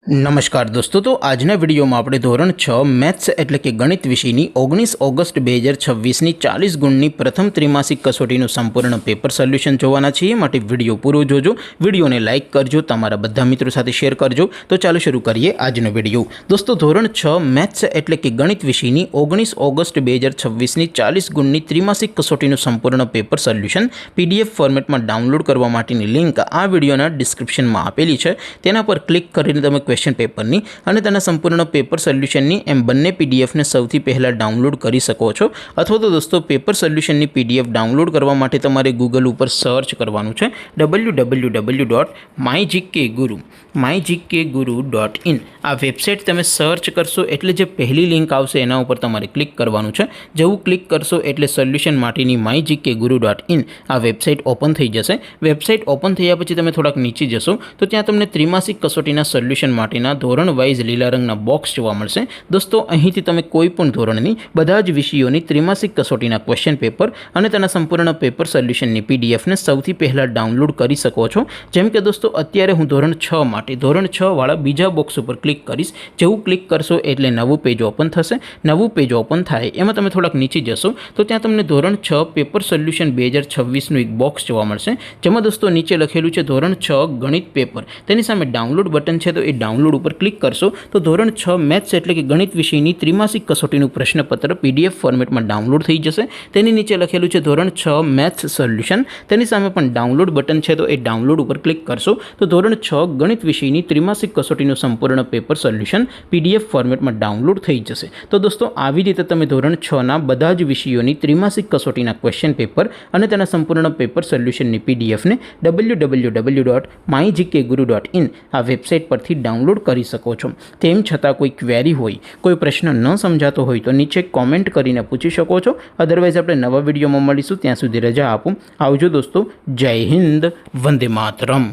નમસ્કાર દોસ્તો, તો આજના વિડીયોમાં આપણે ધોરણ 6 મેથ્સ એટલે કે ગણિત વિષયની 19 ઓગસ્ટ 2026ની 40 ગુણની પ્રથમ ત્રિમાસિક કસોટીનું સંપૂર્ણ પેપર સોલ્યુશન જોવાના છીએ। માટે વિડીયો પૂરો જોજો, વિડીયોને લાઇક કરજો, તમારા બધા મિત્રો સાથે શેર કરજો। તો ચાલો શરૂ કરીએ આજનો વિડીયો। દોસ્તો, ધોરણ 6 મેથ્સ એટલે કે ગણિત વિષયની 19 ઓગસ્ટ 2026ની 40 ગુણની ત્રિમાસિક કસોટીનું સંપૂર્ણ પેપર સોલ્યુશન PDF ફોર્મેટમાં ડાઉનલોડ કરવા માટેની લિંક આ વિડીયોના ડિસ્ક્રિપ્શનમાં આપેલી છે। તેના પર ક્લિક કરીને તમે क्वेश्चन पेपरनी અને તેના સંપૂર્ણ પેપર સોલ્યુશનની એમ બંને પીડીએફને સૌથી પહેલા ડાઉનલોડ કરી શકો છો। અથવા તો દોસ્તો, પેપર સોલ્યુશનની પીડીએફ ડાઉનલોડ કરવા માટે તમારે ગૂગલ ઉપર સર્ચ કરવાનું છે www.mygkguru.in। આ વેબસાઇટ તમે સર્ચ કરશો એટલે જે પહેલી લિંક આવશે એના ઉપર તમારે ક્લિક કરવાનું છે। જેવું ક્લિક કરશો એટલે સોલ્યુશન માટેની mygkguru.in આ વેબસાઇટ ઓપન થઈ જશે। વેબસાઇટ ઓપન થયા પછી તમે થોડાક નીચે જશો તો ત્યાં તમને ત્રિમાસિક કસોટીના સોલ્યુશન માટેના ધોરણ વાઇઝ લીલા રંગના બોક્સ જોવા મળશે। દોસ્તો, અહીંથી તમે કોઈ પણ ધોરણની બધા જ વિષયોની ત્રિમાસિક કસોટીના ક્વેશ્ચન પેપર અને તેના સંપૂર્ણ પેપર સોલ્યુશનની પીડીએફને સૌથી પહેલાં ડાઉનલોડ કરી શકો છો। જેમ કે દોસ્તો, અત્યારે હું ધોરણ 6 માટે ધોરણ 6 વાળા બીજા બોક્સ ઉપર ક્લિક કરીશ। જેવું ક્લિક કરશો એટલે નવું પેજ ઓપન થશે। નવું પેજ ઓપન થાય એમાં તમે થોડાક નીચે જશો તો ત્યાં તમને ધોરણ 6 પેપર સોલ્યુશન 2026નું એક બોક્સ જોવા મળશે। જેમાં દોસ્તો નીચે લખેલું છે ધોરણ 6 ગણિત પેપર, તેની સામે ડાઉનલોડ બટન છે, તો એ ડાઉનલોડ ઉપર ક્લિક કરશો તો ધોરણ 6 મેથ્સ એટલે કે ગણિત વિષયની ત્રિમાસિક કસોટીનું પ્રશ્નપત્ર PDF ફોર્મેટમાં ડાઉનલોડ થઈ જશે। તેની નીચે લખેલું છે ધોરણ 6 મેથ્સ સોલ્યુશન, તેની સામે પણ ડાઉનલોડ બટન છે, તો એ ડાઉનલોડ ઉપર ક્લિક કરશો તો ધોરણ 6 ગણિત વિષયની ત્રિમાસિક કસોટીનું સંપૂર્ણ પેપર સોલ્યુશન PDF ફોર્મેટમાં ડાઉનલોડ થઈ જશે। તો દોસ્તો, આવી રીતે તમે ધોરણ 6ના બધા જ વિષયોની ત્રિમાસિક કસોટીના ક્વેશ્ચન પેપર અને તેના સંપૂર્ણ પેપર સોલ્યુશનની પીડીએફને www.mygkguru.in આ વેબસાઇટ પરથી ડાઉનલોડ કરી શકો છો। તેમ છતાં કોઈ ક્વેરી હોય, કોઈ પ્રશ્ન ન સમજાતો હોય તો નીચે કોમેન્ટ કરીને પૂછી શકો છો। અદરવાઇઝ આપણે નવા વિડીયોમાં મળીશું, ત્યાં સુધી રજા આપો। આવજો દોસ્તો, જય હિન્દ, વંદે માતરમ।